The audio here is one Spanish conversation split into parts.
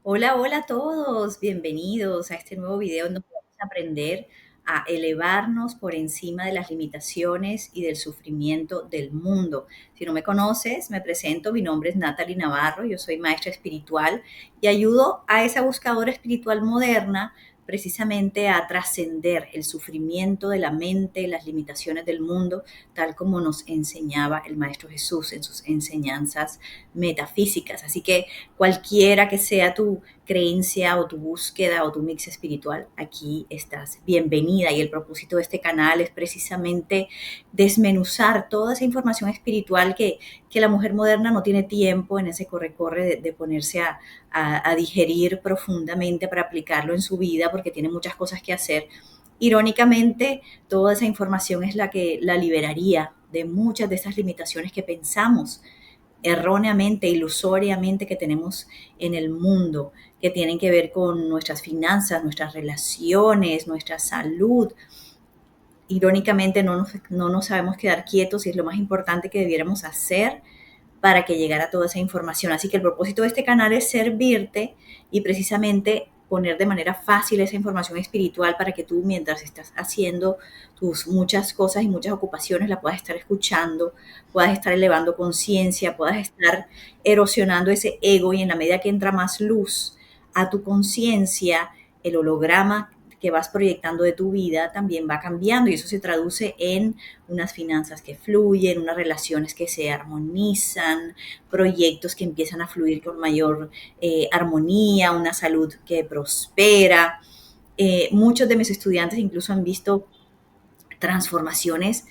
Hola, hola a todos, bienvenidos a este nuevo video en donde vamos a aprender a elevarnos por encima de las limitaciones y del sufrimiento del mundo. Si no me conoces, me presento, mi nombre es Natalie Navarro, yo soy maestra espiritual y ayudo a esa buscadora espiritual moderna precisamente a trascender el sufrimiento de la mente, las limitaciones del mundo, tal como nos enseñaba el Maestro Jesús en sus enseñanzas metafísicas. Así que cualquiera que sea tu creencia o tu búsqueda o tu mix espiritual, aquí estás bienvenida. Y el propósito de este canal es precisamente desmenuzar toda esa información espiritual que la mujer moderna no tiene tiempo en ese corre-corre de ponerse a digerir profundamente para aplicarlo en su vida porque tiene muchas cosas que hacer. Irónicamente, toda esa información es la que la liberaría de muchas de esas limitaciones que pensamos erróneamente, ilusoriamente que tenemos en el mundo, que tienen que ver con nuestras finanzas, nuestras relaciones, nuestra salud. Irónicamente no nos sabemos quedar quietos y es lo más importante que debiéramos hacer para que llegara toda esa información. Así que el propósito de este canal es servirte y precisamente poner de manera fácil esa información espiritual para que tú, mientras estás haciendo tus muchas cosas y muchas ocupaciones, la puedas estar escuchando, puedas estar elevando conciencia, puedas estar erosionando ese ego, y en la medida que entra más luz a tu conciencia, el holograma que vas proyectando de tu vida también va cambiando, y eso se traduce en unas finanzas que fluyen, unas relaciones que se armonizan, proyectos que empiezan a fluir con mayor armonía, una salud que prospera. Muchos de mis estudiantes incluso han visto transformaciones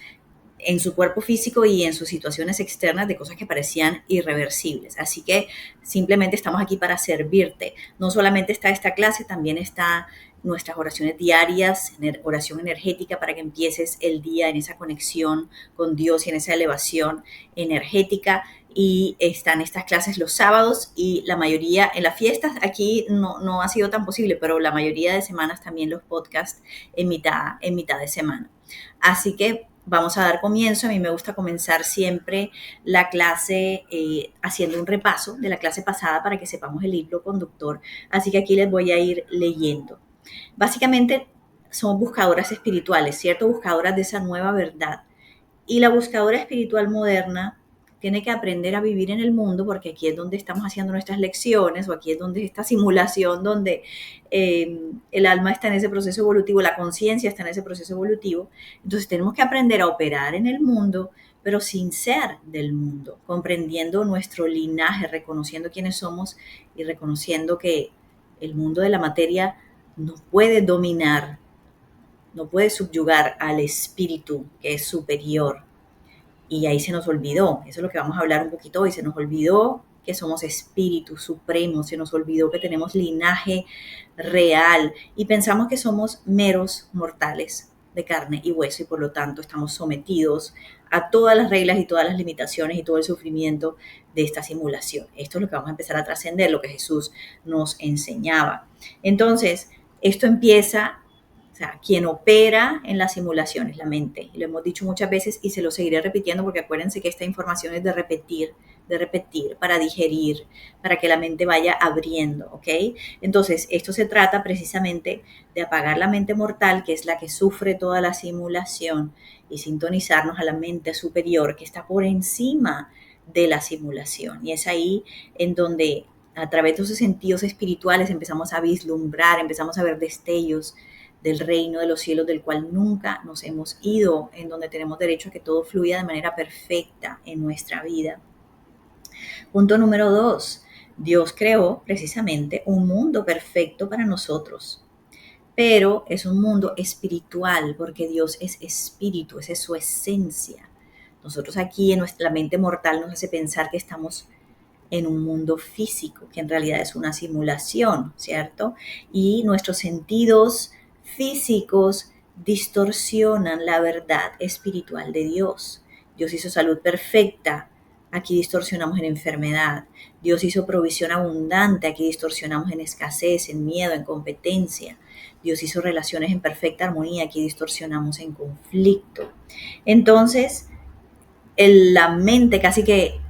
en su cuerpo físico y en sus situaciones externas de cosas que parecían irreversibles. Así que simplemente estamos aquí para servirte. No solamente está esta clase, también está nuestras oraciones diarias, oración energética para que empieces el día en esa conexión con Dios y en esa elevación energética. Y están estas clases los sábados y la mayoría, en las fiestas aquí no ha sido tan posible, pero la mayoría de semanas también los podcasts en mitad de semana. Así que vamos a dar comienzo. A mí me gusta comenzar siempre la clase haciendo un repaso de la clase pasada para que sepamos el hilo conductor. Así que aquí les voy a ir leyendo. Básicamente somos buscadoras espirituales, ¿cierto? Buscadoras de esa nueva verdad. Y la buscadora espiritual moderna tiene que aprender a vivir en el mundo, porque aquí es donde estamos haciendo nuestras lecciones, o aquí es donde esta simulación, donde el alma está en ese proceso evolutivo, la conciencia está en ese proceso evolutivo. Entonces tenemos que aprender a operar en el mundo, pero sin ser del mundo, comprendiendo nuestro linaje, reconociendo quiénes somos y reconociendo que el mundo de la materia no puede dominar, no puede subyugar al espíritu que es superior. Y ahí se nos olvidó, eso es lo que vamos a hablar un poquito hoy, se nos olvidó que somos espíritus supremos, se nos olvidó que tenemos linaje real y pensamos que somos meros mortales de carne y hueso, y por lo tanto estamos sometidos a todas las reglas y todas las limitaciones y todo el sufrimiento de esta simulación. Esto es lo que vamos a empezar a trascender, lo que Jesús nos enseñaba. Entonces, esto empieza. O sea, quien opera en la simulación es la mente. Y lo hemos dicho muchas veces y se lo seguiré repitiendo, porque acuérdense que esta información es de repetir, para digerir, para que la mente vaya abriendo, ¿ok? Entonces, esto se trata precisamente de apagar la mente mortal, que es la que sufre toda la simulación, y sintonizarnos a la mente superior, que está por encima de la simulación. Y es ahí en donde, a través de esos sentidos espirituales, empezamos a vislumbrar, empezamos a ver destellos del reino de los cielos, del cual nunca nos hemos ido, en donde tenemos derecho a que todo fluya de manera perfecta en nuestra vida. Punto número 2. Dios creó precisamente un mundo perfecto para nosotros, pero es un mundo espiritual, porque Dios es espíritu, esa es su esencia. Nosotros aquí en nuestra mente mortal nos hace pensar que estamos en un mundo físico, que en realidad es una simulación, ¿cierto? Y nuestros sentidos físicos distorsionan la verdad espiritual de Dios. Dios hizo salud perfecta, aquí distorsionamos en enfermedad. Dios hizo provisión abundante, aquí distorsionamos en escasez, en miedo, en competencia. Dios hizo relaciones en perfecta armonía, aquí distorsionamos en conflicto. Entonces, la mente casi que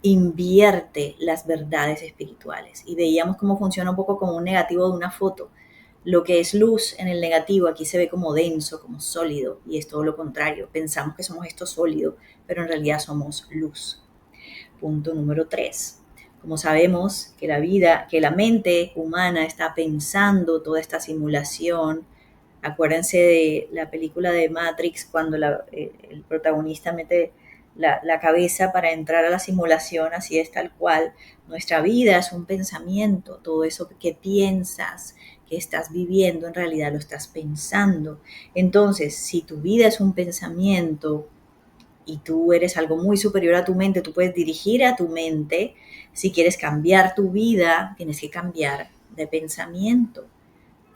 invierte las verdades espirituales. Y veíamos cómo funciona un poco como un negativo de una foto. Lo que es luz en el negativo aquí se ve como denso, como sólido, y es todo lo contrario. Pensamos que somos esto sólido, pero en realidad somos luz. Punto número 3. Como sabemos que la vida, que la mente humana está pensando toda esta simulación, acuérdense de la película de Matrix cuando el protagonista mete la cabeza para entrar a la simulación, así es tal cual. Nuestra vida es un pensamiento, todo eso que piensas, que estás viviendo, en realidad lo estás pensando. Entonces, si tu vida es un pensamiento, y tú eres algo muy superior a tu mente, tú puedes dirigir a tu mente. Si quieres cambiar tu vida, tienes que cambiar de pensamiento.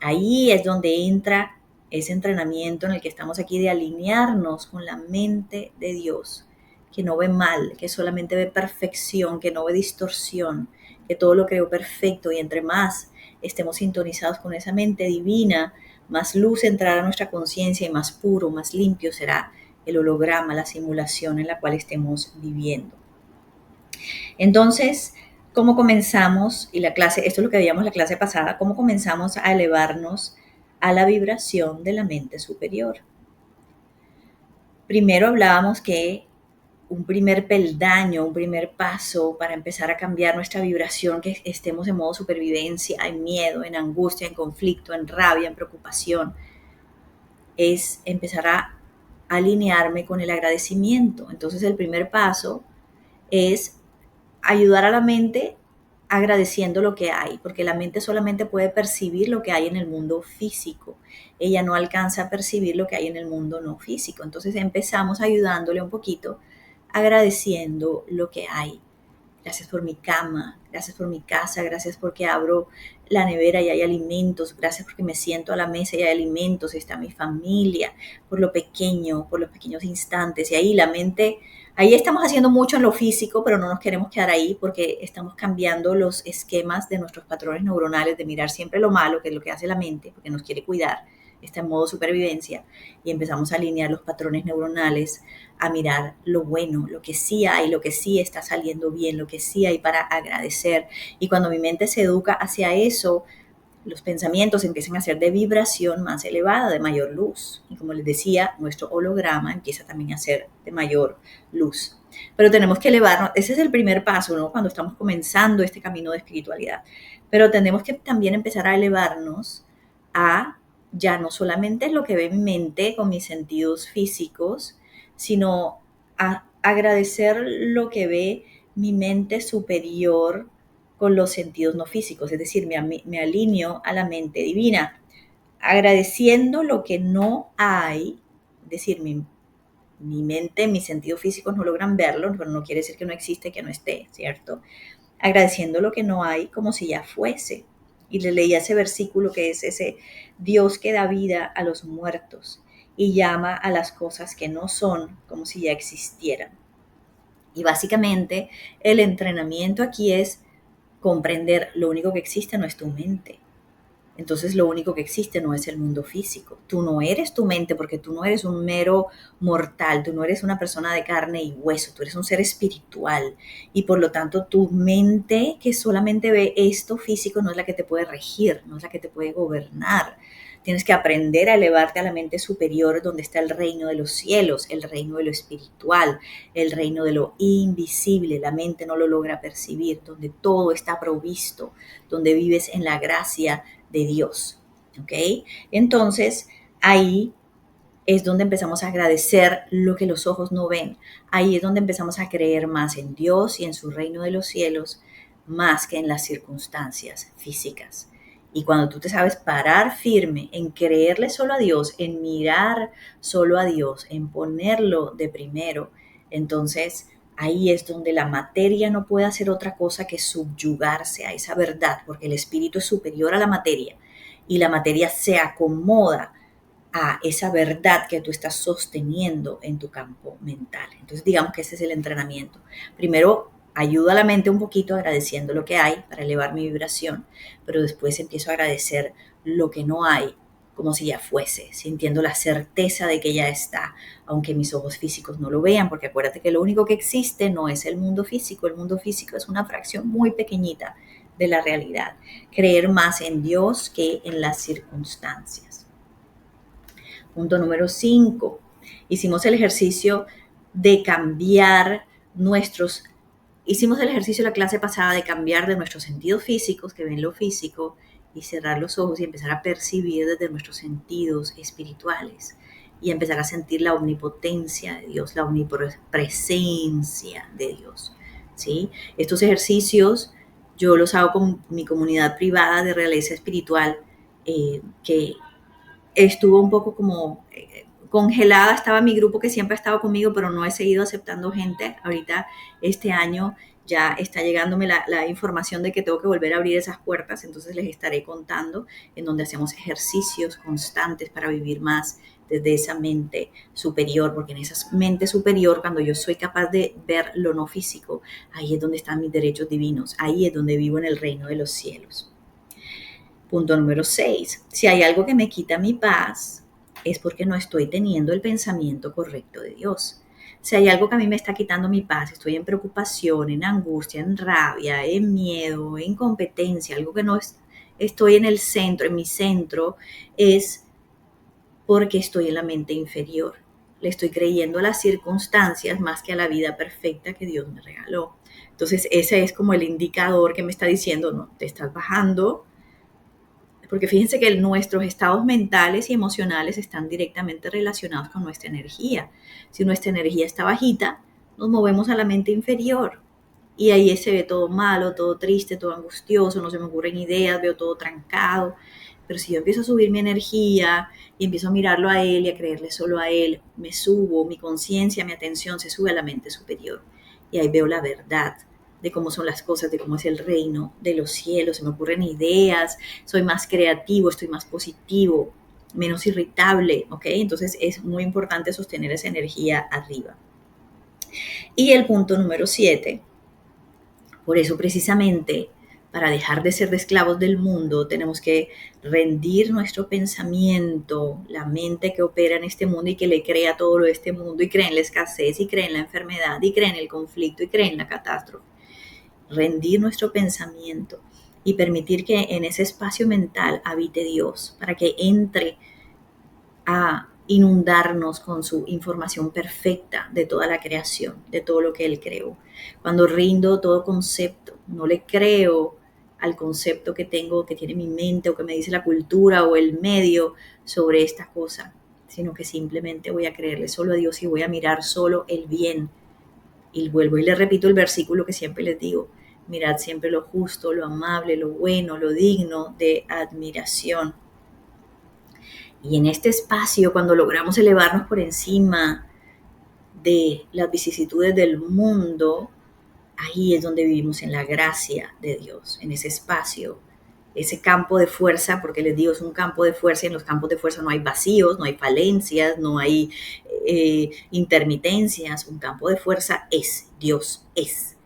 Ahí es donde entra ese entrenamiento en el que estamos aquí de alinearnos con la mente de Dios, que no ve mal, que solamente ve perfección, que no ve distorsión, que todo lo creó perfecto, y entre más estemos sintonizados con esa mente divina, más luz entrará a nuestra conciencia y más puro, más limpio será el holograma, la simulación en la cual estemos viviendo. Entonces, ¿cómo comenzamos? Y la clase, esto es lo que veíamos la clase pasada, ¿cómo comenzamos a elevarnos a la vibración de la mente superior? Primero hablábamos que un primer peldaño, un primer paso para empezar a cambiar nuestra vibración, que estemos en modo supervivencia, en miedo, en angustia, en conflicto, en rabia, en preocupación, es empezar a alinearme con el agradecimiento. Entonces el primer paso es ayudar a la mente agradeciendo lo que hay, porque la mente solamente puede percibir lo que hay en el mundo físico. Ella no alcanza a percibir lo que hay en el mundo no físico. Entonces empezamos ayudándole un poquito, agradeciendo lo que hay. Gracias por mi cama, gracias por mi casa, gracias porque abro la nevera y hay alimentos, gracias porque me siento a la mesa y hay alimentos, está mi familia, por lo pequeño, por los pequeños instantes. Y ahí la mente, ahí estamos haciendo mucho en lo físico, pero no nos queremos quedar ahí porque estamos cambiando los esquemas de nuestros patrones neuronales de mirar siempre lo malo, que es lo que hace la mente, porque nos quiere cuidar, está en modo supervivencia, y empezamos a alinear los patrones neuronales a mirar lo bueno, lo que sí hay, lo que sí está saliendo bien, lo que sí hay para agradecer. Y cuando mi mente se educa hacia eso, los pensamientos empiezan a ser de vibración más elevada, de mayor luz. Y como les decía, nuestro holograma empieza también a ser de mayor luz. Pero tenemos que elevarnos, ese es el primer paso, ¿no? Cuando estamos comenzando este camino de espiritualidad. Pero tenemos que también empezar a elevarnos a ya no solamente lo que ve mi mente con mis sentidos físicos, sino a agradecer lo que ve mi mente superior con los sentidos no físicos, es decir, me alineo a la mente divina, agradeciendo lo que no hay, es decir, mi mente, mis sentidos físicos no logran verlo, pero no quiere decir que no existe, que no esté, ¿cierto? Agradeciendo lo que no hay como si ya fuese. Y le leía ese versículo que es ese Dios que da vida a los muertos y llama a las cosas que no son como si ya existieran. Y básicamente el entrenamiento aquí es comprender lo único que existe no es tu mente. Entonces lo único que existe no es el mundo físico. Tú no eres tu mente porque tú no eres un mero mortal, tú no eres una persona de carne y hueso, tú eres un ser espiritual. Y por lo tanto tu mente que solamente ve esto físico no es la que te puede regir, no es la que te puede gobernar. Tienes que aprender a elevarte a la mente superior donde está el reino de los cielos, el reino de lo espiritual, el reino de lo invisible. La mente no lo logra percibir, donde todo está provisto, donde vives en la gracia de Dios. ¿Ok? Entonces, ahí es donde empezamos a agradecer lo que los ojos no ven. Ahí es donde empezamos a creer más en Dios y en su reino de los cielos, más que en las circunstancias físicas. Y cuando tú te sabes parar firme en creerle solo a Dios, en mirar solo a Dios, en ponerlo de primero, entonces ahí es donde la materia no puede hacer otra cosa que subyugarse a esa verdad, porque el espíritu es superior a la materia y la materia se acomoda a esa verdad que tú estás sosteniendo en tu campo mental. Entonces, digamos que ese es el entrenamiento. Primero, ayuda a la mente un poquito agradeciendo lo que hay para elevar mi vibración, pero después empiezo a agradecer lo que no hay como si ya fuese, sintiendo la certeza de que ya está, aunque mis ojos físicos no lo vean, porque acuérdate que lo único que existe no es el mundo físico es una fracción muy pequeñita de la realidad. Creer más en Dios que en las circunstancias. Punto número 5. Hicimos el ejercicio de cambiar nuestros Hicimos el ejercicio la clase pasada de cambiar de nuestros sentidos físicos, que ven lo físico, y cerrar los ojos y empezar a percibir desde nuestros sentidos espirituales y empezar a sentir la omnipotencia de Dios, la omnipresencia de Dios. ¿Sí? Estos ejercicios yo los hago con mi comunidad privada de realeza espiritual, que estuvo un poco como congelada, estaba mi grupo que siempre ha estado conmigo, pero no he seguido aceptando gente. Ahorita este año ya está llegándome la información de que tengo que volver a abrir esas puertas, entonces les estaré contando en donde hacemos ejercicios constantes para vivir más desde esa mente superior, porque en esa mente superior, cuando yo soy capaz de ver lo no físico, ahí es donde están mis derechos divinos, ahí es donde vivo en el reino de los cielos. Punto número 6. Si hay algo que me quita mi paz, es porque no estoy teniendo el pensamiento correcto de Dios. Si hay algo que a mí me está quitando mi paz, estoy en preocupación, en angustia, en rabia, en miedo, en incompetencia, algo que no estoy en el centro, en mi centro, es porque estoy en la mente inferior. Le estoy creyendo a las circunstancias más que a la vida perfecta que Dios me regaló. Entonces, ese es como el indicador que me está diciendo, no, te estás bajando, porque fíjense que nuestros estados mentales y emocionales están directamente relacionados con nuestra energía. Si nuestra energía está bajita, nos movemos a la mente inferior y ahí se ve todo malo, todo triste, todo angustioso, no se me ocurren ideas, veo todo trancado. Pero si yo empiezo a subir mi energía y empiezo a mirarlo a él y a creerle solo a él, me subo, mi conciencia, mi atención se sube a la mente superior y ahí veo la verdad de cómo son las cosas, de cómo es el reino de los cielos, se me ocurren ideas, soy más creativo, estoy más positivo, menos irritable, ¿ok? Entonces es muy importante sostener esa energía arriba. Y el punto número 7, por eso precisamente, para dejar de ser de esclavos del mundo, tenemos que rendir nuestro pensamiento, la mente que opera en este mundo y que le crea todo lo de este mundo y cree en la escasez y cree en la enfermedad y cree en el conflicto y cree en la catástrofe. Rendir nuestro pensamiento y permitir que en ese espacio mental habite Dios, para que entre a inundarnos con su información perfecta de toda la creación, de todo lo que Él creó. Cuando rindo todo concepto, no le creo al concepto que tengo, que tiene mi mente o que me dice la cultura o el medio sobre esta cosa, sino que simplemente voy a creerle solo a Dios y voy a mirar solo el bien. Y vuelvo y le repito el versículo que siempre les digo: mirad siempre lo justo, lo amable, lo bueno, lo digno de admiración. Y en este espacio, cuando logramos elevarnos por encima de las vicisitudes del mundo, ahí es donde vivimos en la gracia de Dios, en ese espacio, ese campo de fuerza, porque les digo, es un campo de fuerza y en los campos de fuerza no hay vacíos, no hay falencias, no hay intermitencias. Un campo de fuerza es, Dios es.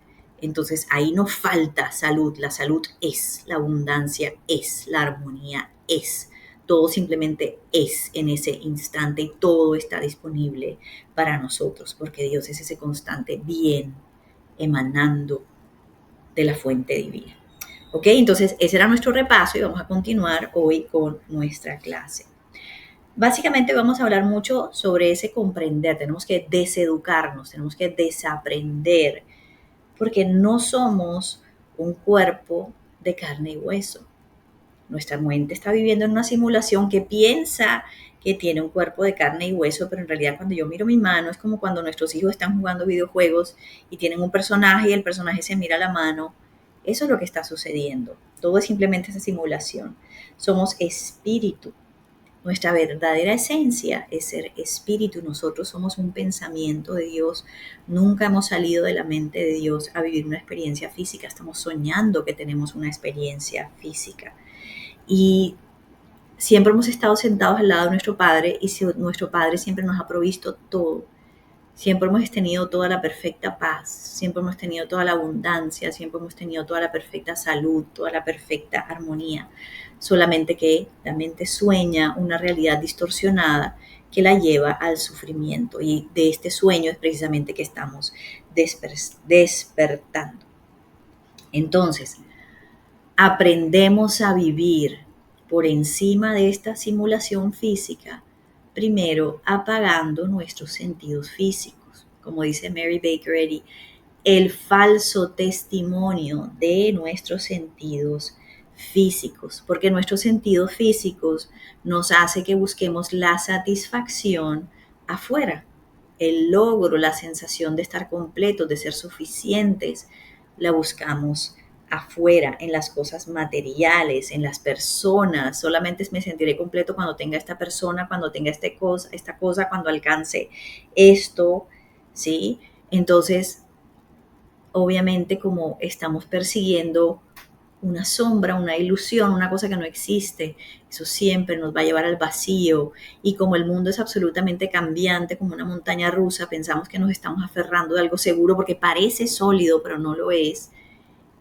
Entonces ahí no falta salud, la salud es, la abundancia es, la armonía es. Todo simplemente es en ese instante y todo está disponible para nosotros, porque Dios es ese constante bien emanando de la fuente divina. ¿Ok? Entonces, ese era nuestro repaso y vamos a continuar hoy con nuestra clase. Básicamente vamos a hablar mucho sobre ese comprender. Tenemos que deseducarnos, tenemos que desaprender, porque no somos un cuerpo de carne y hueso. Nuestra mente está viviendo en una simulación que piensa que tiene un cuerpo de carne y hueso, pero en realidad cuando yo miro mi mano es como cuando nuestros hijos están jugando videojuegos y tienen un personaje y el personaje se mira la mano. Eso es lo que está sucediendo. Todo es simplemente esa simulación. Somos espíritu. Nuestra verdadera esencia es ser espíritu. Nosotros somos un pensamiento de Dios. Nunca hemos salido de la mente de Dios a vivir una experiencia física. Estamos soñando que tenemos una experiencia física. Y siempre hemos estado sentados al lado de nuestro Padre y nuestro Padre siempre nos ha provisto todo Siempre hemos tenido toda la perfecta paz, siempre hemos tenido toda la abundancia, siempre hemos tenido toda la perfecta salud, toda la perfecta armonía. Solamente que la mente sueña una realidad distorsionada que la lleva al sufrimiento. Y de este sueño es precisamente que estamos despertando. Entonces, aprendemos a vivir por encima de esta simulación física, primero apagando nuestros sentidos físicos. Como dice Mary Baker Eddy, el falso testimonio de nuestros sentidos físicos, porque nuestros sentidos físicos nos hace que busquemos la satisfacción afuera, el logro, la sensación de estar completos, de ser suficientes, la buscamos afuera, en las cosas materiales, en las personas. Solamente me sentiré completo cuando tenga esta persona, cuando tenga esta cosa, cuando alcance esto, ¿sí? Entonces, obviamente, como estamos persiguiendo una sombra, una ilusión, una cosa que no existe, eso siempre nos va a llevar al vacío. Y como el mundo es absolutamente cambiante, como una montaña rusa, pensamos que nos estamos aferrando de algo seguro porque parece sólido, pero no lo es.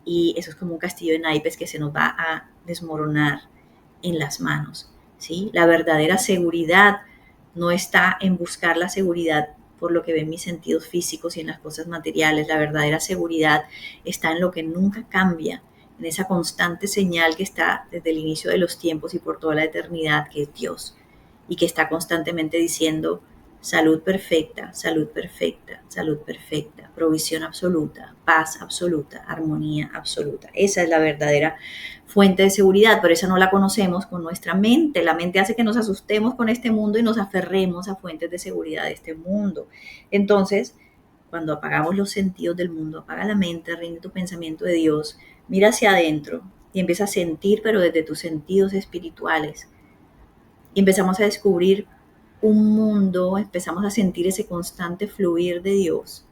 Y eso es como un castillo de naipes que se nos va a desmoronar en las manos, ¿sí? La verdadera seguridad no está en buscar la seguridad por lo que ven mis sentidos físicos y en las cosas materiales. La verdadera seguridad está en lo que nunca cambia, en esa constante señal que está desde el inicio de los tiempos y por toda la eternidad, que es Dios, y que está constantemente diciendo: salud perfecta, salud perfecta, salud perfecta, provisión absoluta, paz absoluta, armonía absoluta. Esa es la verdadera fuente de seguridad, pero esa no la conocemos con nuestra mente. La mente hace que nos asustemos con este mundo y nos aferremos a fuentes de seguridad de este mundo. Entonces, cuando apagamos los sentidos del mundo, apaga la mente, rinde tu pensamiento de Dios, mira hacia adentro y empieza a sentir, pero desde tus sentidos espirituales. Y empezamos a descubrir un mundo, empezamos a sentir ese constante fluir de Dios,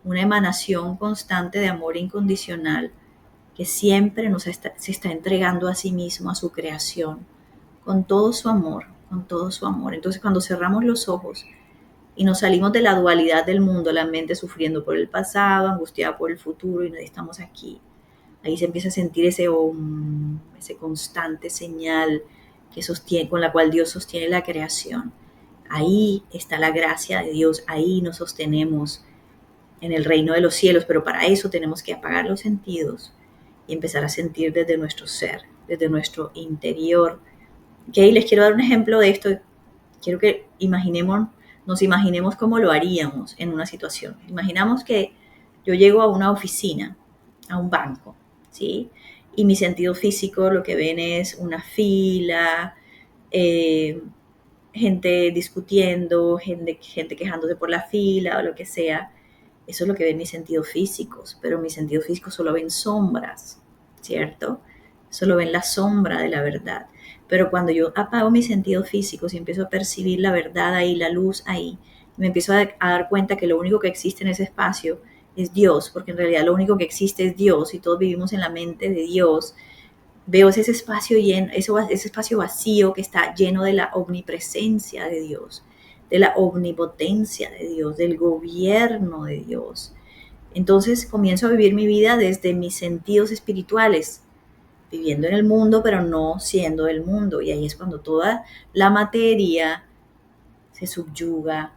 una emanación constante de amor incondicional que siempre se está entregando a sí mismo, a su creación, con todo su amor, con todo su amor. Entonces, cuando cerramos los ojos y nos salimos de la dualidad del mundo, la mente sufriendo por el pasado, angustiada por el futuro, y estamos aquí, ahí se empieza a sentir ese constante señal que sostiene, con la cual Dios sostiene la creación. Ahí está la gracia de Dios, ahí nos sostenemos en el reino de los cielos, pero para eso tenemos que apagar los sentidos y empezar a sentir desde nuestro ser, desde nuestro interior. Okay, les quiero dar un ejemplo de esto. Quiero que nos imaginemos cómo lo haríamos en una situación. Imaginamos que yo llego a una oficina, a un banco, ¿sí? Y mi sentido físico lo que ven es una fila, eh, gente discutiendo, gente quejándose por la fila o lo que sea. Eso es lo que ven mis sentidos físicos, pero mis sentidos físicos solo ven sombras, ¿cierto? Solo ven la sombra de la verdad. Pero cuando yo apago mis sentidos físicos y empiezo a percibir la verdad ahí, la luz ahí, me empiezo a dar cuenta que lo único que existe en ese espacio es Dios, porque en realidad lo único que existe es Dios y todos vivimos en la mente de Dios. Veo ese espacio lleno, ese espacio vacío que está lleno de la omnipresencia de Dios, de la omnipotencia de Dios, del gobierno de Dios. Entonces comienzo a vivir mi vida desde mis sentidos espirituales, viviendo en el mundo, pero no siendo del mundo. Y ahí es cuando toda la materia se subyuga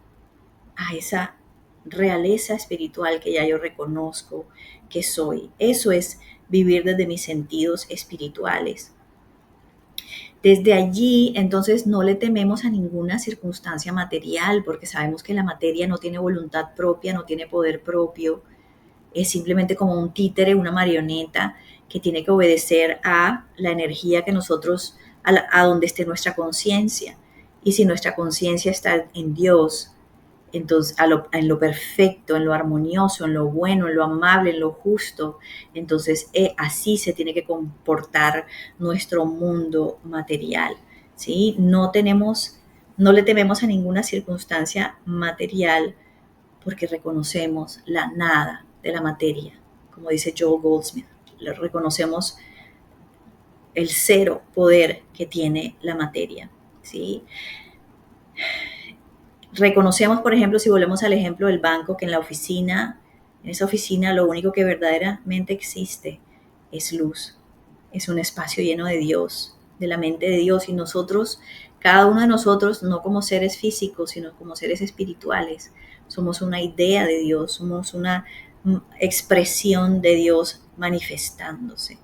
a esa realeza espiritual que ya yo reconozco que soy. Eso es vivir desde mis sentidos espirituales. Desde allí, entonces, no le tememos a ninguna circunstancia material, porque sabemos que la materia no tiene voluntad propia, no tiene poder propio, es simplemente como un títere, una marioneta que tiene que obedecer a la energía que nosotros, a donde esté nuestra conciencia. Y si nuestra conciencia está en Dios, entonces en lo perfecto, en lo armonioso, en lo bueno, en lo amable, en lo justo, entonces así se tiene que comportar nuestro mundo material, ¿sí? No le tememos a ninguna circunstancia material porque reconocemos la nada de la materia, como dice Joel Goldsmith, reconocemos el cero poder que tiene la materia, ¿sí? Reconocemos, por ejemplo, si volvemos al ejemplo del banco, que en esa oficina lo único que verdaderamente existe es luz, es un espacio lleno de Dios, de la mente de Dios, y nosotros, cada uno de nosotros, no como seres físicos, sino como seres espirituales, somos una idea de Dios, somos una expresión de Dios manifestándose,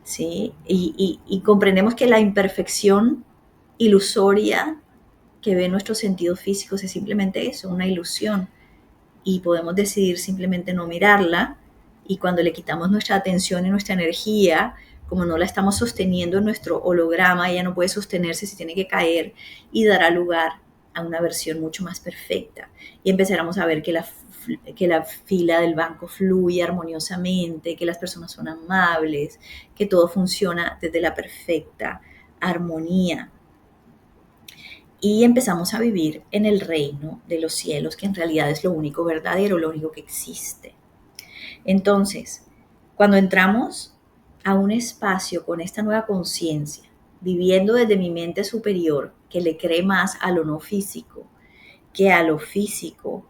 ¿sí? Y comprendemos que la imperfección ilusoria que ve nuestros sentidos físicos es simplemente eso, una ilusión, y podemos decidir simplemente no mirarla, y cuando le quitamos nuestra atención y nuestra energía, como no la estamos sosteniendo en nuestro holograma, ella no puede sostenerse, se tiene que caer y dará lugar a una versión mucho más perfecta, y empezaremos a ver que la fila del banco fluye armoniosamente, que las personas son amables, que todo funciona desde la perfecta armonía, y empezamos a vivir en el reino de los cielos, que en realidad es lo único verdadero, lo único que existe. Entonces, cuando entramos a un espacio con esta nueva conciencia, viviendo desde mi mente superior, que le cree más a lo no físico que a lo físico,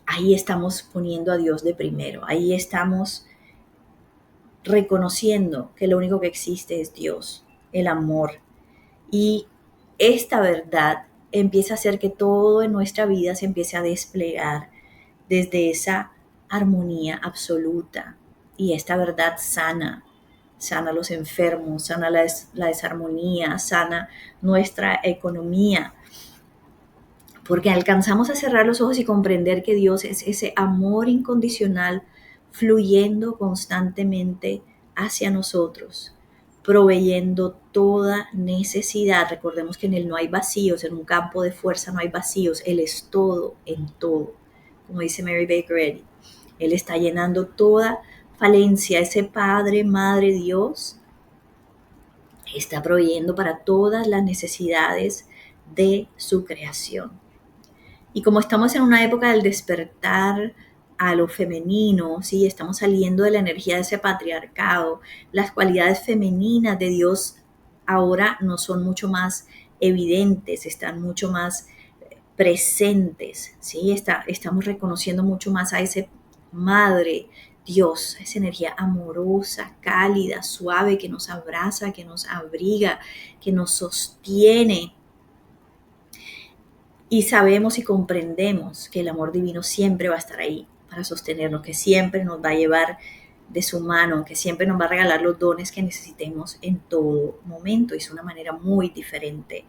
ahí estamos poniendo a Dios de primero, ahí estamos reconociendo que lo único que existe es Dios, el amor. Y esta verdad empieza a hacer que todo en nuestra vida se empiece a desplegar desde esa armonía absoluta. Y esta verdad sana a los enfermos, sana la desarmonía, sana nuestra economía, porque alcanzamos a cerrar los ojos y comprender que Dios es ese amor incondicional fluyendo constantemente hacia nosotros, proveyendo toda necesidad. Recordemos que en Él no hay vacíos, en un campo de fuerza no hay vacíos, Él es todo en todo, como dice Mary Baker Eddy. Él está llenando toda falencia, ese Padre, Madre, Dios está proveyendo para todas las necesidades de su creación. Y como estamos en una época del despertar a lo femenino, ¿sí? Estamos saliendo de la energía de ese patriarcado, las cualidades femeninas de Dios ahora no son mucho más evidentes, están mucho más presentes, ¿sí? Estamos reconociendo mucho más a ese Madre Dios, esa energía amorosa, cálida, suave, que nos abraza, que nos abriga, que nos sostiene. Y sabemos y comprendemos que el amor divino siempre va a estar ahí para sostenernos, que siempre nos va a llevar de su mano, que siempre nos va a regalar los dones que necesitemos en todo momento. Y es una manera muy diferente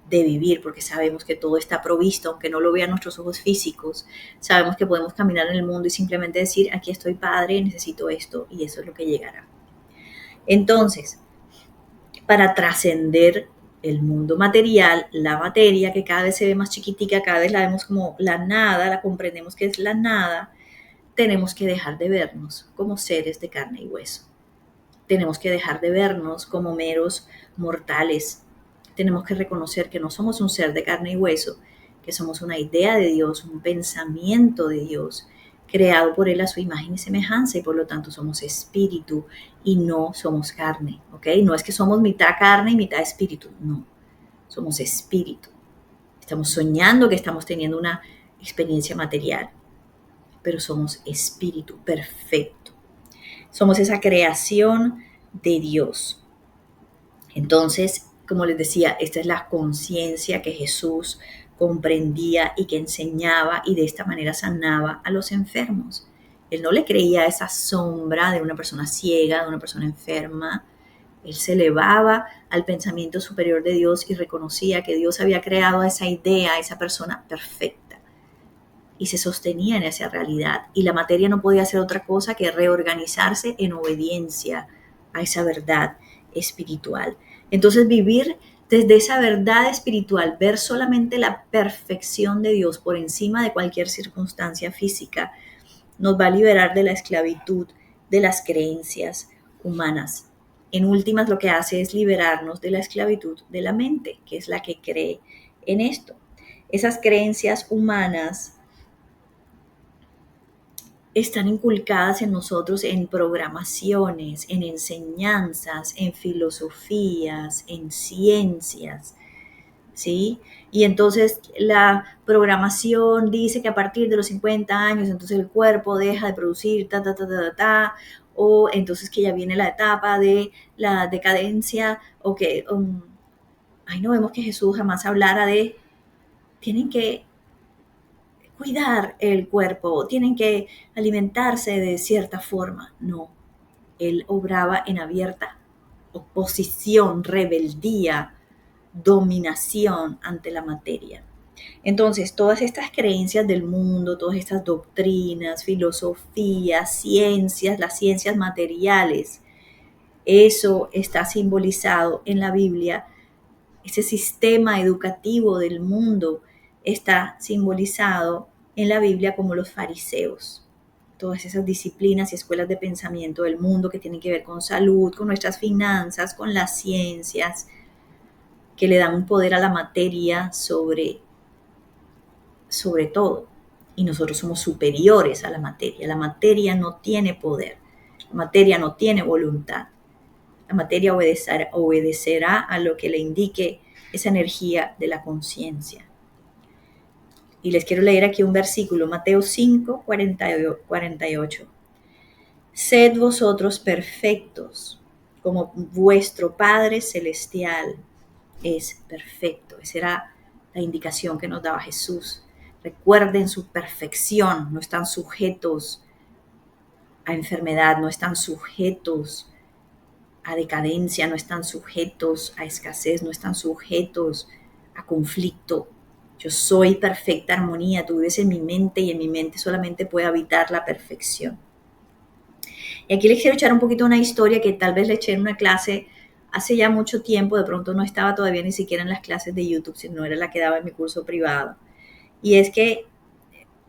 de vivir, porque sabemos que todo está provisto, aunque no lo vean nuestros ojos físicos. Sabemos que podemos caminar en el mundo y simplemente decir, aquí estoy, Padre, necesito esto, y eso es lo que llegará. Entonces, para trascender el mundo material, la materia, que cada vez se ve más chiquitica, cada vez la vemos como la nada, la comprendemos que es la nada, tenemos que dejar de vernos como seres de carne y hueso. Tenemos que dejar de vernos como meros mortales. Tenemos que reconocer que no somos un ser de carne y hueso, que somos una idea de Dios, un pensamiento de Dios, creado por Él a su imagen y semejanza, y por lo tanto somos espíritu y no somos carne, ¿ok? No es que somos mitad carne y mitad espíritu, no, somos espíritu. Estamos soñando que estamos teniendo una experiencia material, pero somos espíritu perfecto. Somos esa creación de Dios. Entonces, como les decía, esta es la conciencia que Jesús comprendía y que enseñaba, y de esta manera sanaba a los enfermos. Él no le creía a esa sombra de una persona ciega, de una persona enferma. Él se elevaba al pensamiento superior de Dios y reconocía que Dios había creado esa idea, esa persona perfecta, y se sostenía en esa realidad. Y la materia no podía hacer otra cosa que reorganizarse en obediencia a esa verdad espiritual. Entonces, vivir desde esa verdad espiritual, ver solamente la perfección de Dios por encima de cualquier circunstancia física, nos va a liberar de la esclavitud de las creencias humanas. En últimas, lo que hace es liberarnos de la esclavitud de la mente, que es la que cree en esto. Esas creencias humanas están inculcadas en nosotros en programaciones, en enseñanzas, en filosofías, en ciencias, ¿sí? Y entonces la programación dice que a partir de los 50 años, entonces el cuerpo deja de producir o entonces que ya viene la etapa de la decadencia, o que, ay, no vemos que Jesús jamás hablara de, tienen que cuidar el cuerpo, tienen que alimentarse de cierta forma. No, él obraba en abierta oposición, rebeldía, dominación ante la materia. Entonces, todas estas creencias del mundo, todas estas doctrinas, filosofías, ciencias, las ciencias materiales, eso está simbolizado en la Biblia. Ese sistema educativo del mundo está simbolizado en la Biblia como los fariseos. Todas esas disciplinas y escuelas de pensamiento del mundo que tienen que ver con salud, con nuestras finanzas, con las ciencias, que le dan un poder a la materia sobre todo. Y nosotros somos superiores a la materia. La materia no tiene poder. La materia no tiene voluntad. La materia obedecerá a lo que le indique esa energía de la conciencia. Y les quiero leer aquí un versículo, Mateo 5, 48. Sed vosotros perfectos, como vuestro Padre Celestial es perfecto. Esa era la indicación que nos daba Jesús. Recuerden su perfección, no están sujetos a enfermedad, no están sujetos a decadencia, no están sujetos a escasez, no están sujetos a conflicto. Yo soy perfecta armonía, tú vives en mi mente y en mi mente solamente puede habitar la perfección. Y aquí les quiero echar un poquito una historia que tal vez le eché en una clase hace ya mucho tiempo, de pronto no estaba todavía ni siquiera en las clases de YouTube, sino era la que daba en mi curso privado. Y es que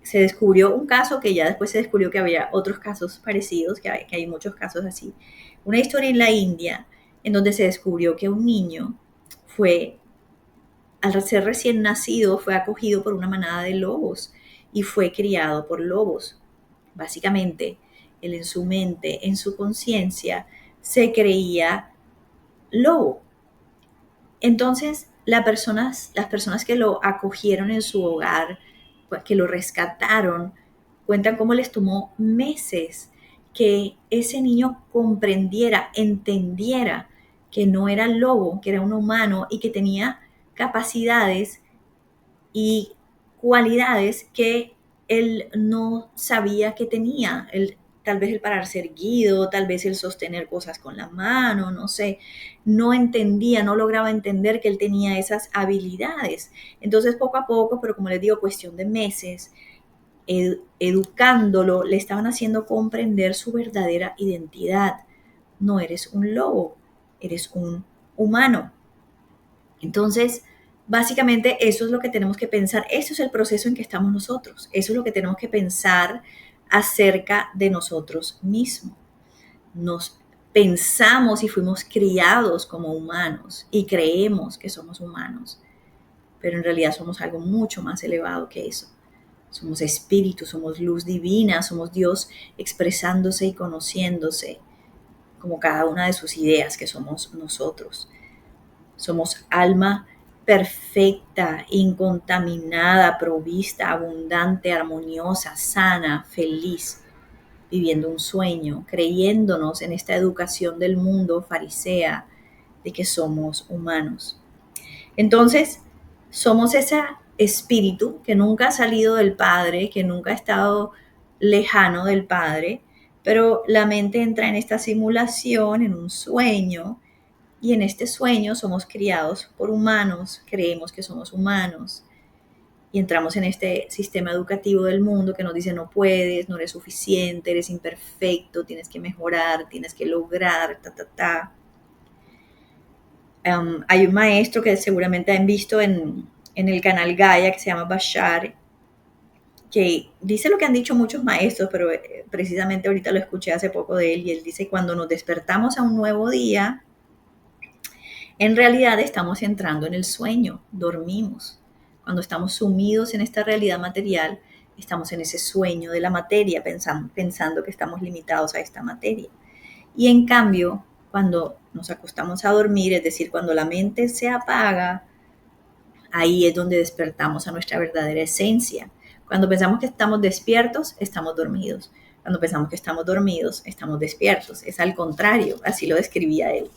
se descubrió un caso que ya después se descubrió que había otros casos parecidos, que hay muchos casos así. Una historia en la India en donde se descubrió que un niño fue, al ser recién nacido, fue acogido por una manada de lobos y fue criado por lobos. Básicamente, él en su mente, en su conciencia, se creía lobo. Entonces, las personas que lo acogieron en su hogar, que lo rescataron, cuentan cómo les tomó meses que ese niño comprendiera, entendiera que no era lobo, que era un humano y que tenía capacidades y cualidades que él no sabía que tenía. Tal vez el pararse erguido, tal vez el sostener cosas con la mano, no sé, no entendía, no lograba entender que él tenía esas habilidades. Entonces, poco a poco, pero como les digo, cuestión de meses, educándolo, le estaban haciendo comprender su verdadera identidad. No eres un lobo, eres un humano. Entonces, básicamente eso es lo que tenemos que pensar, eso es el proceso en que estamos nosotros, eso es lo que tenemos que pensar acerca de nosotros mismos. Nos pensamos y fuimos criados como humanos y creemos que somos humanos, pero en realidad somos algo mucho más elevado que eso. Somos espíritu, somos luz divina, somos Dios expresándose y conociéndose como cada una de sus ideas que somos nosotros. Somos alma perfecta, incontaminada, provista, abundante, armoniosa, sana, feliz, viviendo un sueño, creyéndonos en esta educación del mundo farisea de que somos humanos. Entonces, somos ese espíritu que nunca ha salido del Padre, que nunca ha estado lejano del Padre, pero la mente entra en esta simulación, en un sueño, y en este sueño somos criados por humanos, creemos que somos humanos y entramos en este sistema educativo del mundo que nos dice no puedes, no eres suficiente, eres imperfecto, tienes que mejorar, tienes que lograr, hay un maestro que seguramente han visto en el canal Gaia que se llama Bashar, que dice lo que han dicho muchos maestros, pero precisamente ahorita lo escuché hace poco de él y él dice cuando nos despertamos a un nuevo día, en realidad estamos entrando en el sueño, dormimos. Cuando estamos sumidos en esta realidad material, estamos en ese sueño de la materia, pensando que estamos limitados a esta materia. Y en cambio, cuando nos acostamos a dormir, es decir, cuando la mente se apaga, Ahí es donde despertamos a nuestra verdadera esencia. Cuando pensamos que estamos despiertos, estamos dormidos. Cuando pensamos que estamos dormidos, estamos despiertos. Es al contrario, así lo describía él.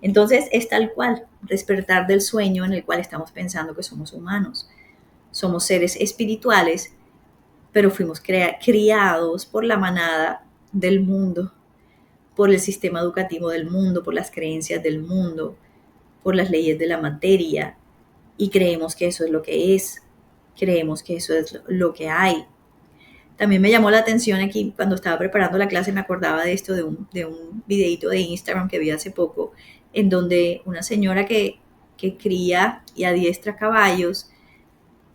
Entonces es tal cual, despertar del sueño en el cual estamos pensando que somos humanos. Somos seres espirituales, pero fuimos criados por la manada del mundo, por el sistema educativo del mundo, por las creencias del mundo, por las leyes de la materia, y creemos que eso es lo que es, creemos que eso es lo que hay. También me llamó la atención aquí, cuando estaba preparando la clase, me acordaba de esto, de un videito de Instagram que vi hace poco, en donde una señora que cría y adiestra caballos,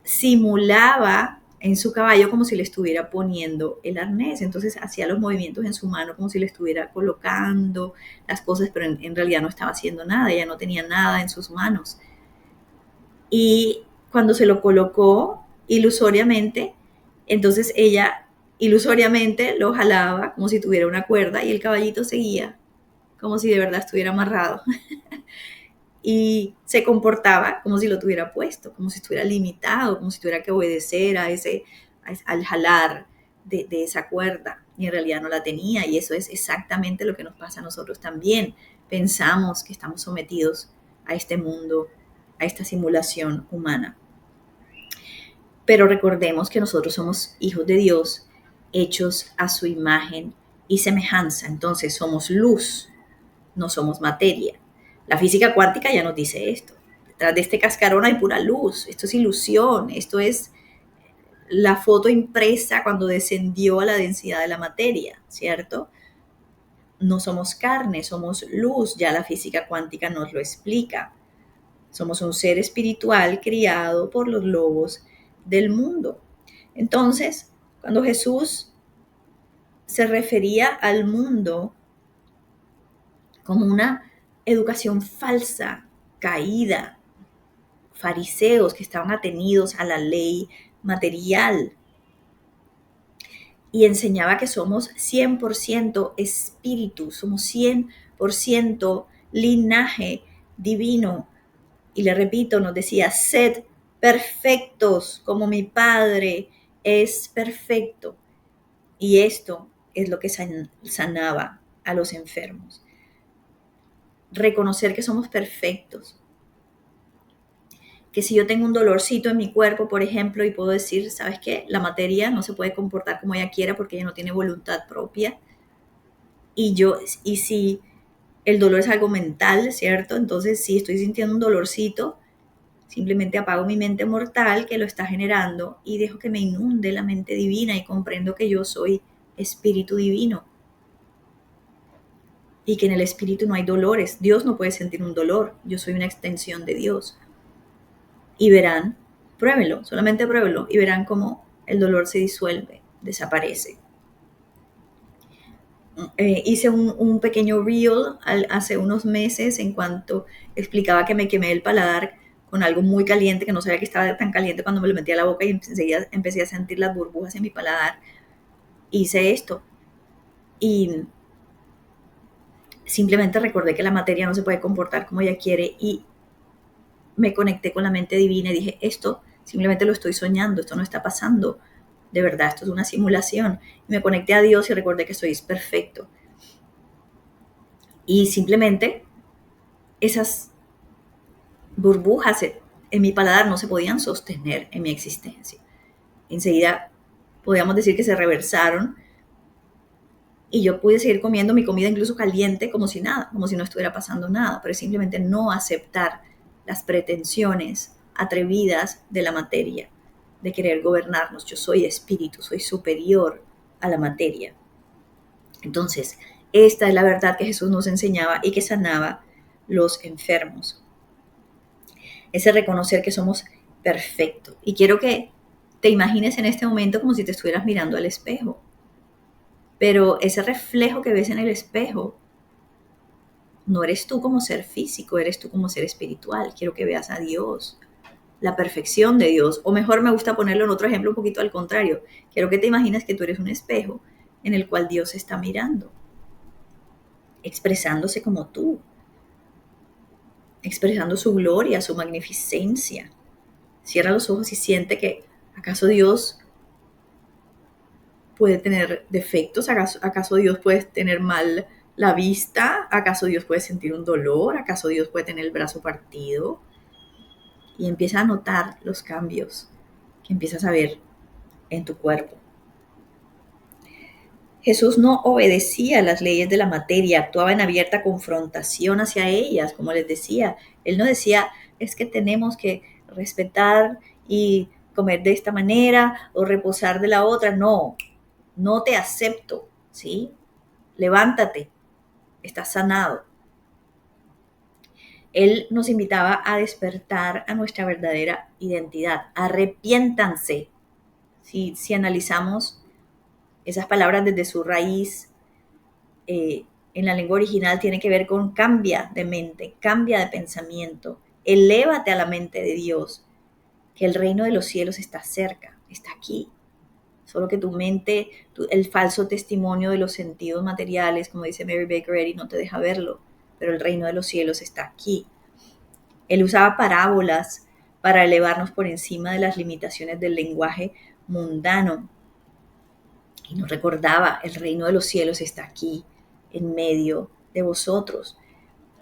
simulaba en su caballo como si le estuviera poniendo el arnés. Entonces hacía los movimientos en su mano como si le estuviera colocando las cosas, pero en realidad no estaba haciendo nada, ella no tenía nada en sus manos. Y cuando se lo colocó ilusoriamente, entonces ella ilusoriamente lo jalaba como si tuviera una cuerda y el caballito seguía como si de verdad estuviera amarrado y se comportaba como si lo tuviera puesto, como si estuviera limitado, como si tuviera que obedecer al jalar de esa cuerda, y en realidad no la tenía. Y eso es exactamente lo que nos pasa a nosotros también. Pensamos que estamos sometidos a este mundo, a esta simulación humana. Pero recordemos que nosotros somos hijos de Dios, hechos a su imagen y semejanza. Entonces somos luz, no somos materia. La física cuántica ya nos dice esto. Detrás de este cascarón hay pura luz. Esto es ilusión. Esto es la foto impresa cuando descendió a la densidad de la materia, ¿cierto? No somos carne, somos luz. Ya la física cuántica nos lo explica. Somos un ser espiritual criado por los lobos del mundo. Entonces, cuando Jesús se refería al mundo como una educación falsa, caída, fariseos que estaban atenidos a la ley material, y enseñaba que somos 100% espíritu, somos 100% linaje divino. Y le repito, nos decía, sed perfectos como mi Padre es perfecto. Y esto es lo que sanaba a los enfermos. Reconocer que somos perfectos. Que si yo tengo un dolorcito en mi cuerpo, por ejemplo, y puedo decir, ¿sabes qué? La materia no se puede comportar como ella quiera porque ella no tiene voluntad propia. Y si el dolor es algo mental, ¿cierto? Entonces, si estoy sintiendo un dolorcito, simplemente apago mi mente mortal que lo está generando y dejo que me inunde la mente divina y comprendo que yo soy espíritu divino y que en el espíritu no hay dolores. Dios no puede sentir un dolor. Yo soy una extensión de Dios. Y verán, pruébenlo, solamente pruébenlo y verán cómo el dolor se disuelve, desaparece. Hice un pequeño reel hace unos meses en cuanto explicaba que me quemé el paladar con algo muy caliente, que no sabía que estaba tan caliente cuando me lo metí a la boca, y enseguida empecé a sentir las burbujas en mi paladar. Hice esto y simplemente recordé que la materia no se puede comportar como ella quiere, y me conecté con la mente divina y dije, esto simplemente lo estoy soñando, esto no está pasando, de verdad, esto es una simulación. Y me conecté a Dios y recordé que soy perfecto. Y simplemente esas burbujas en mi paladar no se podían sostener en mi existencia. Enseguida podíamos decir que se reversaron y yo pude seguir comiendo mi comida incluso caliente como si nada, como si no estuviera pasando nada, pero simplemente no aceptar las pretensiones atrevidas de la materia, de querer gobernarnos. Yo soy espíritu, soy superior a la materia. Entonces, esta es la verdad que Jesús nos enseñaba y que sanaba los enfermos. Ese reconocer que somos perfectos. Y quiero que te imagines en este momento como si te estuvieras mirando al espejo. Pero ese reflejo que ves en el espejo no eres tú como ser físico, eres tú como ser espiritual. Quiero que veas a Dios, la perfección de Dios. O mejor, me gusta ponerlo en otro ejemplo un poquito al contrario. Quiero que te imagines que tú eres un espejo en el cual Dios está mirando, expresándose como tú, expresando su gloria, su magnificencia. Cierra los ojos y siente que ¿acaso Dios puede tener defectos? ¿Acaso Dios puede tener mal la vista? ¿Acaso Dios puede sentir un dolor? ¿Acaso Dios puede tener el brazo partido? Y empieza a notar los cambios que empiezas a ver en tu cuerpo. Jesús no obedecía las leyes de la materia, actuaba en abierta confrontación hacia ellas, como les decía. Él no decía, es que tenemos que respetar y comer de esta manera o reposar de la otra. No, no te acepto, ¿sí? Levántate, estás sanado. Él nos invitaba a despertar a nuestra verdadera identidad. Arrepiéntanse. Si analizamos esas palabras desde su raíz, en la lengua original tiene que ver con cambia de mente, cambia de pensamiento, elévate a la mente de Dios, que el reino de los cielos está cerca, está aquí. Solo que tu mente, el falso testimonio de los sentidos materiales, como dice Mary Baker Eddy, no te deja verlo, pero el reino de los cielos está aquí. Él usaba parábolas para elevarnos por encima de las limitaciones del lenguaje mundano. Y nos recordaba, el reino de los cielos está aquí, en medio de vosotros.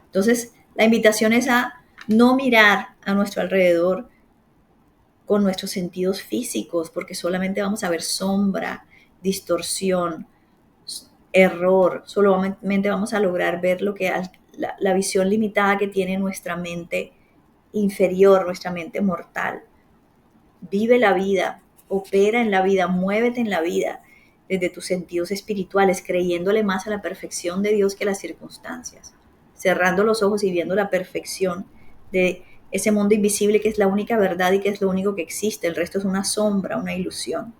Entonces, la invitación es a no mirar a nuestro alrededor con nuestros sentidos físicos, porque solamente vamos a ver sombra, distorsión, error. Solamente vamos a lograr ver lo que la visión limitada que tiene nuestra mente inferior, nuestra mente mortal. Vive la vida, opera en la vida, muévete en la vida desde tus sentidos espirituales, creyéndole más a la perfección de Dios que a las circunstancias, cerrando los ojos y viendo la perfección de ese mundo invisible que es la única verdad y que es lo único que existe. El resto es una sombra, una ilusión.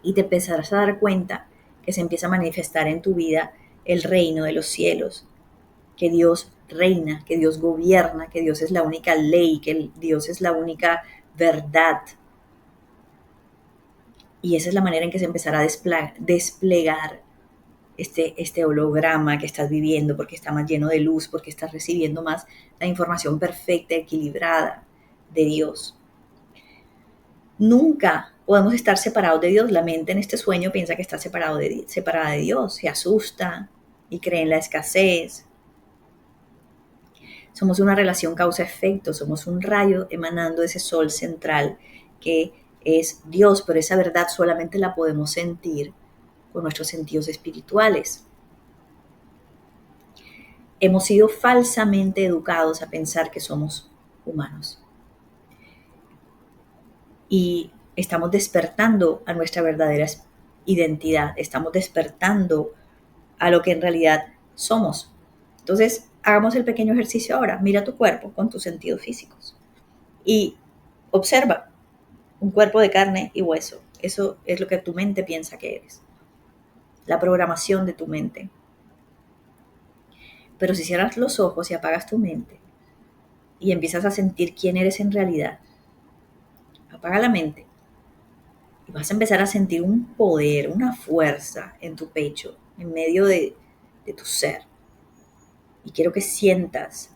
Y te empezarás a dar cuenta que se empieza a manifestar en tu vida el reino de los cielos, que Dios reina, que Dios gobierna, que Dios es la única ley, que Dios es la única verdad. Y esa es la manera en que se empezará a desplegar este holograma que estás viviendo, porque está más lleno de luz, porque estás recibiendo más la información perfecta, equilibrada de Dios. Nunca podemos estar separados de Dios. La mente en este sueño piensa que está separada de Dios, se asusta y cree en la escasez. Somos una relación causa-efecto, somos un rayo emanando de ese sol central que es Dios, pero esa verdad solamente la podemos sentir con nuestros sentidos espirituales. Hemos sido falsamente educados a pensar que somos humanos. Y estamos despertando a nuestra verdadera identidad, estamos despertando a lo que en realidad somos. Entonces, hagamos el pequeño ejercicio ahora. Mira tu cuerpo con tus sentidos físicos y observa un cuerpo de carne y hueso. Eso es lo que tu mente piensa que eres. La programación de tu mente. Pero si cierras los ojos y apagas tu mente y empiezas a sentir quién eres en realidad, apaga la mente y vas a empezar a sentir un poder, una fuerza en tu pecho, en medio de tu ser. Y quiero que sientas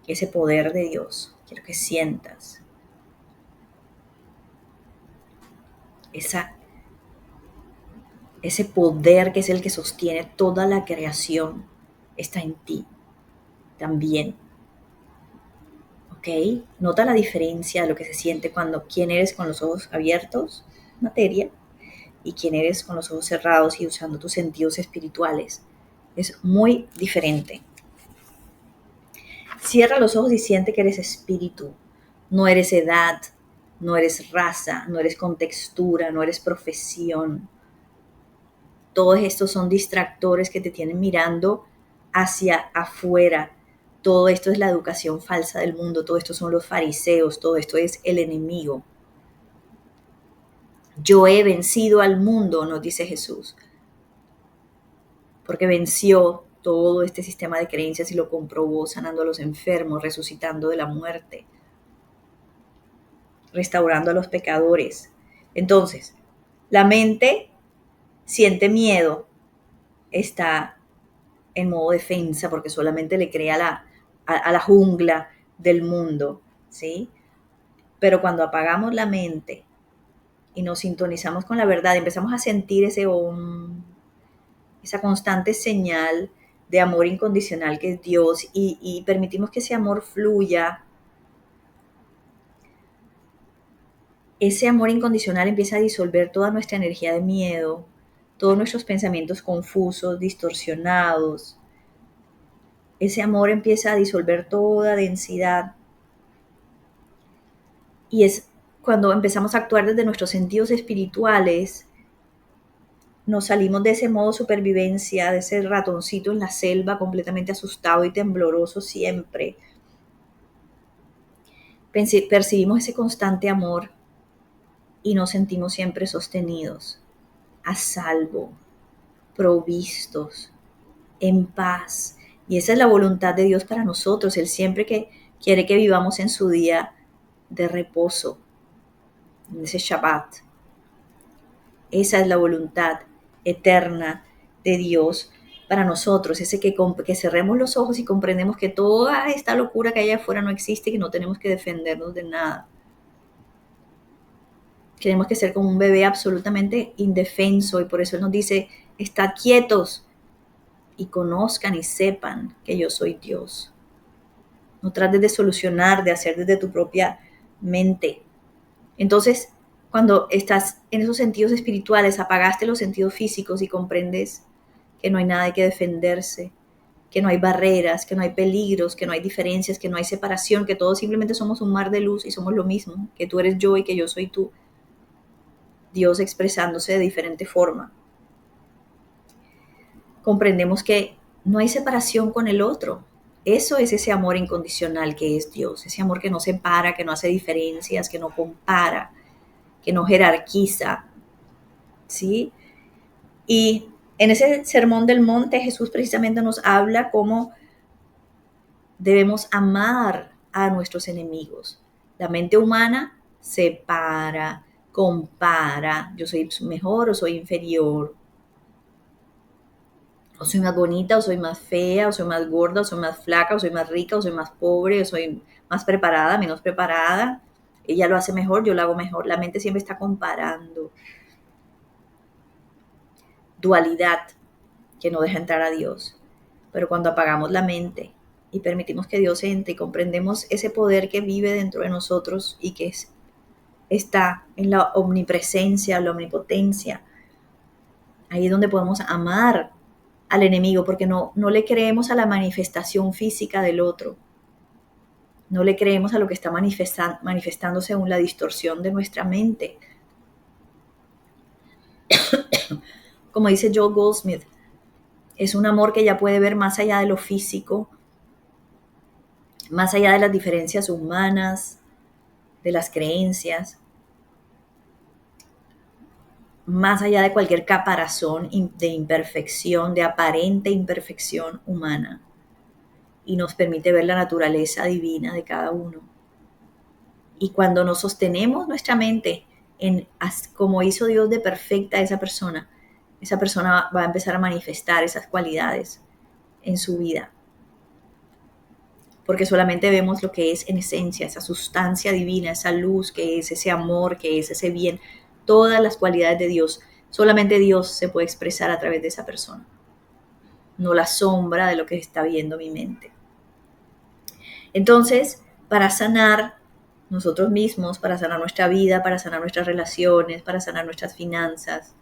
ese poder de Dios. Quiero que sientas ese poder que es el que sostiene toda la creación. Está en ti también. ¿Ok? Nota la diferencia de lo que se siente cuando quién eres con los ojos abiertos, materia, y quién eres con los ojos cerrados y usando tus sentidos espirituales. Es muy diferente. Cierra los ojos y siente que eres espíritu. No eres edad, no eres raza, no eres contextura, no eres profesión. Todos estos son distractores que te tienen mirando hacia afuera. Todo esto es la educación falsa del mundo, todo esto son los fariseos, todo esto es el enemigo. Yo he vencido al mundo, nos dice Jesús, porque venció todo este sistema de creencias y lo comprobó sanando a los enfermos, resucitando de la muerte, restaurando a los pecadores. Entonces, la mente siente miedo, está en modo defensa porque solamente le crea a la jungla del mundo, ¿sí? Pero cuando apagamos la mente y nos sintonizamos con la verdad, empezamos a sentir ese esa constante señal de amor incondicional que es Dios y permitimos que ese amor fluya. Ese amor incondicional empieza a disolver toda nuestra energía de miedo, todos nuestros pensamientos confusos, distorsionados. Ese amor empieza a disolver toda densidad y es cuando empezamos a actuar desde nuestros sentidos espirituales, nos salimos de ese modo supervivencia, de ese ratoncito en la selva completamente asustado y tembloroso siempre. Percibimos ese constante amor y nos sentimos siempre sostenidos, a salvo, provistos, en paz. Y esa es la voluntad de Dios para nosotros. Él siempre que quiere que vivamos en su día de reposo, en ese Shabbat. Esa es la voluntad eterna de Dios para nosotros, ese que cerremos los ojos y comprendemos que toda esta locura que hay afuera no existe y que no tenemos que defendernos de nada. Tenemos que ser como un bebé absolutamente indefenso y por eso Él nos dice, estad quietos y conozcan y sepan que yo soy Dios. No trates de solucionar, de hacer desde tu propia mente. Entonces, cuando estás en esos sentidos espirituales, apagaste los sentidos físicos y comprendes que no hay nada de que defenderse, que no hay barreras, que no hay peligros, que no hay diferencias, que no hay separación, que todos simplemente somos un mar de luz y somos lo mismo, que tú eres yo y que yo soy tú. Dios expresándose de diferente forma. Comprendemos que no hay separación con el otro. Eso es ese amor incondicional que es Dios, ese amor que no separa, que no hace diferencias, que no compara, que no jerarquiza, ¿sí? Y en ese sermón del monte Jesús precisamente nos habla cómo debemos amar a nuestros enemigos. La mente humana separa, compara, yo soy mejor o soy inferior, o soy más bonita, o soy más fea, o soy más gorda, o soy más flaca, o soy más rica, o soy más pobre, o soy más preparada, menos preparada. Ella lo hace mejor, yo lo hago mejor. La mente siempre está comparando. Dualidad que no deja entrar a Dios. Pero cuando apagamos la mente y permitimos que Dios entre y comprendemos ese poder que vive dentro de nosotros y que está en la omnipresencia, la omnipotencia, ahí es donde podemos amar al enemigo, porque no le creemos a la manifestación física del otro, no le creemos a lo que está manifestando según la distorsión de nuestra mente. Como dice Joel Goldsmith, es un amor que ya puede ver más allá de lo físico, más allá de las diferencias humanas, de las creencias, más allá de cualquier caparazón de imperfección, de aparente imperfección humana, y nos permite ver la naturaleza divina de cada uno. Y cuando nos sostenemos nuestra mente en como hizo Dios de perfecta a esa persona va a empezar a manifestar esas cualidades en su vida. Porque solamente vemos lo que es en esencia, esa sustancia divina, esa luz que es ese amor, que es ese bien, todas las cualidades de Dios. Solamente Dios se puede expresar a través de esa persona, no la sombra de lo que está viendo mi mente. Entonces, para sanar nosotros mismos, para sanar nuestra vida, para sanar nuestras relaciones, para sanar nuestras finanzas,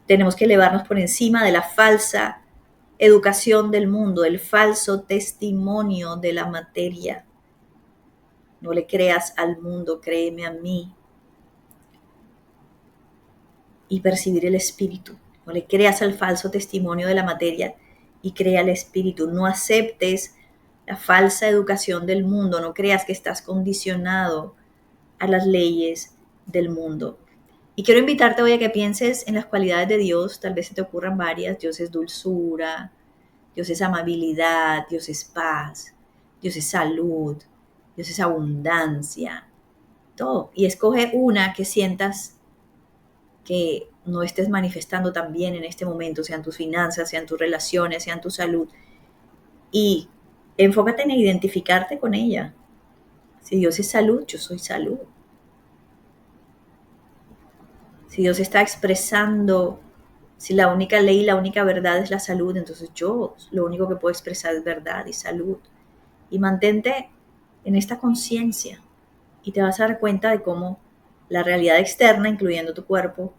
tenemos que elevarnos por encima de la falsa educación del mundo, del falso testimonio de la materia. No le creas al mundo, créeme a mí. Y percibir el espíritu. No le creas al falso testimonio de la materia y crea el espíritu. No aceptes la falsa educación del mundo. No creas que estás condicionado a las leyes del mundo. Y quiero invitarte hoy a que pienses en las cualidades de Dios. Tal vez se te ocurran varias. Dios es dulzura, Dios es amabilidad, Dios es paz, Dios es salud, Dios es abundancia, todo. Y escoge una que sientas que no estés manifestando también en este momento, sean tus finanzas, sean tus relaciones, sean tu salud. Y enfócate en identificarte con ella. Si Dios es salud, yo soy salud. Si Dios está expresando, si la única ley, la única verdad es la salud, entonces yo lo único que puedo expresar es verdad y salud. Y mantente en esta conciencia y te vas a dar cuenta de cómo la realidad externa, incluyendo tu cuerpo,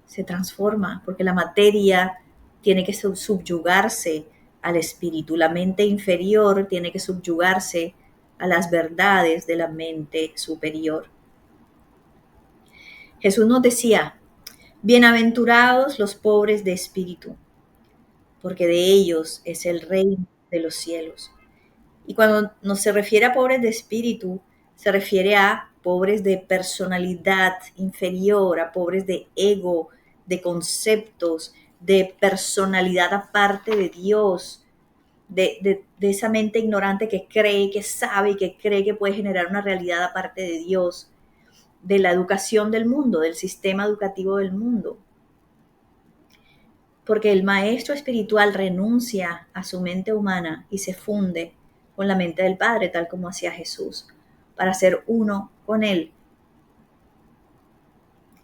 se transforma, porque la materia tiene que subyugarse al espíritu, la mente inferior tiene que subyugarse a las verdades de la mente superior. Jesús nos decía, bienaventurados los pobres de espíritu, porque de ellos es el reino de los cielos. Y cuando no se refiere a pobres de espíritu, se refiere a pobres de personalidad inferior, a pobres de ego, de conceptos, de personalidad aparte de Dios, de esa mente ignorante que cree, que sabe y que cree que puede generar una realidad aparte de Dios, de la educación del mundo, del sistema educativo del mundo. Porque el maestro espiritual renuncia a su mente humana y se funde con la mente del Padre, tal como hacía Jesús, para ser uno con Él.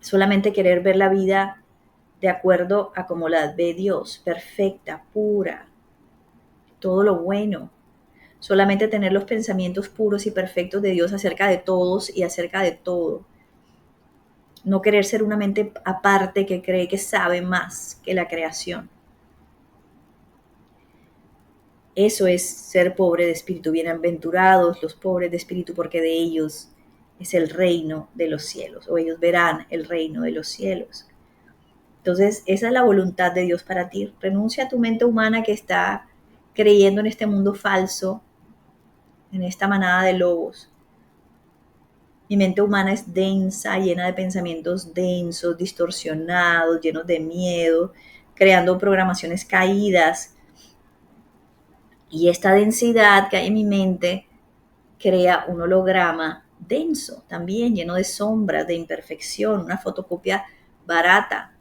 Solamente querer ver la vida de acuerdo a como la ve Dios, perfecta, pura, todo lo bueno. Solamente tener los pensamientos puros y perfectos de Dios acerca de todos y acerca de todo. No querer ser una mente aparte que cree que sabe más que la creación. Eso es ser pobre de espíritu. Bienaventurados los pobres de espíritu, porque de ellos es el reino de los cielos, o ellos verán el reino de los cielos. Entonces, esa es la voluntad de Dios para ti. Renuncia a tu mente humana que está creyendo en este mundo falso, en esta manada de lobos. Mi mente humana es densa, llena de pensamientos densos, distorsionados, llenos de miedo, creando programaciones caídas. Y esta densidad que hay en mi mente crea un holograma denso, también lleno de sombras, de imperfección, una fotocopia barata,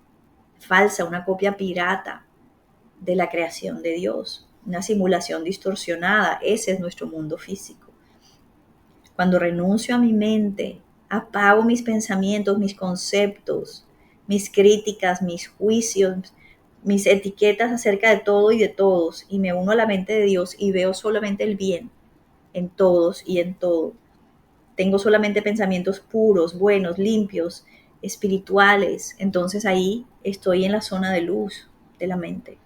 falsa, una copia pirata de la creación de Dios, una simulación distorsionada. Ese es nuestro mundo físico. Cuando renuncio a mi mente, apago mis pensamientos, mis conceptos, mis críticas, mis juicios, mis etiquetas acerca de todo y de todos, y me uno a la mente de Dios y veo solamente el bien en todos y en todo. Tengo solamente pensamientos puros, buenos, limpios, espirituales. Entonces ahí estoy en la zona de luz de la mente.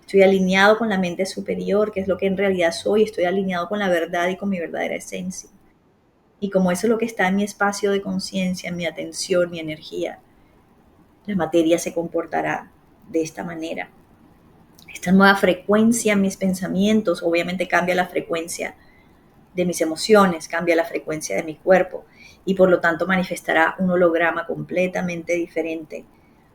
Estoy alineado con la mente superior, que es lo que en realidad soy. Estoy alineado con la verdad y con mi verdadera esencia. Y como eso es lo que está en mi espacio de conciencia, en mi atención, mi energía, la materia se comportará de esta manera. Esta nueva frecuencia en mis pensamientos obviamente cambia la frecuencia de mis emociones, cambia la frecuencia de mi cuerpo y por lo tanto manifestará un holograma completamente diferente,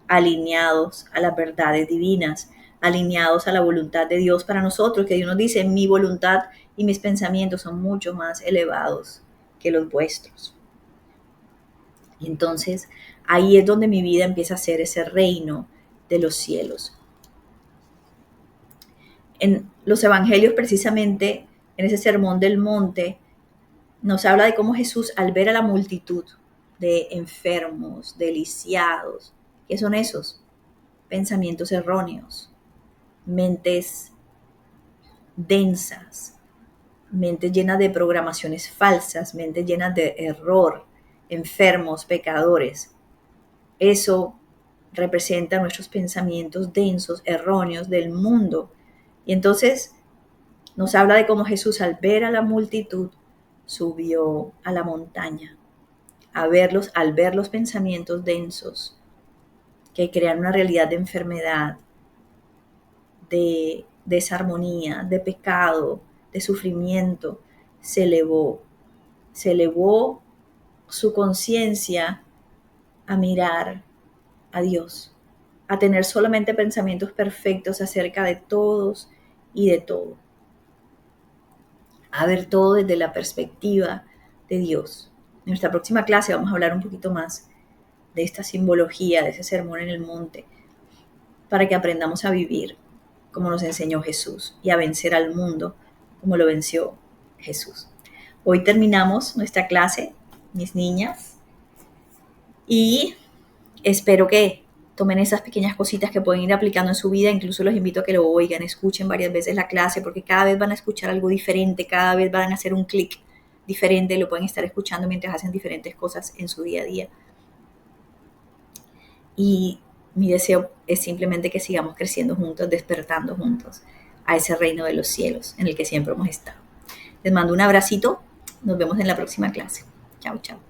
alineados a las verdades divinas, alineados a la voluntad de Dios para nosotros, que Dios nos dice, mi voluntad y mis pensamientos son mucho más elevados que los vuestros. Y entonces ahí es donde mi vida empieza a ser ese reino de los cielos. En los evangelios precisamente, en ese sermón del monte, nos habla de cómo Jesús, al ver a la multitud de enfermos, de lisiados, ¿qué son esos? Pensamientos erróneos, mentes densas, mentes llenas de programaciones falsas, mentes llenas de error, enfermos, pecadores. Eso representa nuestros pensamientos densos, erróneos del mundo. Y entonces nos habla de cómo Jesús, al ver a la multitud, subió a la montaña al ver los pensamientos densos que crean una realidad de enfermedad, de desarmonía, de pecado, de sufrimiento, se elevó su conciencia a mirar a Dios, a tener solamente pensamientos perfectos acerca de todos y de todo, a ver todo desde la perspectiva de Dios. En nuestra próxima clase vamos a hablar un poquito más de esta simbología, de ese sermón en el monte, para que aprendamos a vivir como nos enseñó Jesús y a vencer al mundo como lo venció Jesús. Hoy terminamos nuestra clase, mis niñas, y espero que tomen esas pequeñas cositas que pueden ir aplicando en su vida. Incluso los invito a que lo oigan, escuchen varias veces la clase, porque cada vez van a escuchar algo diferente, cada vez van a hacer un clic diferente, lo pueden estar escuchando mientras hacen diferentes cosas en su día a día. Y mi deseo es simplemente que sigamos creciendo juntos, despertando juntos a ese reino de los cielos en el que siempre hemos estado. Les mando un abracito, nos vemos en la próxima clase. Chao, chao.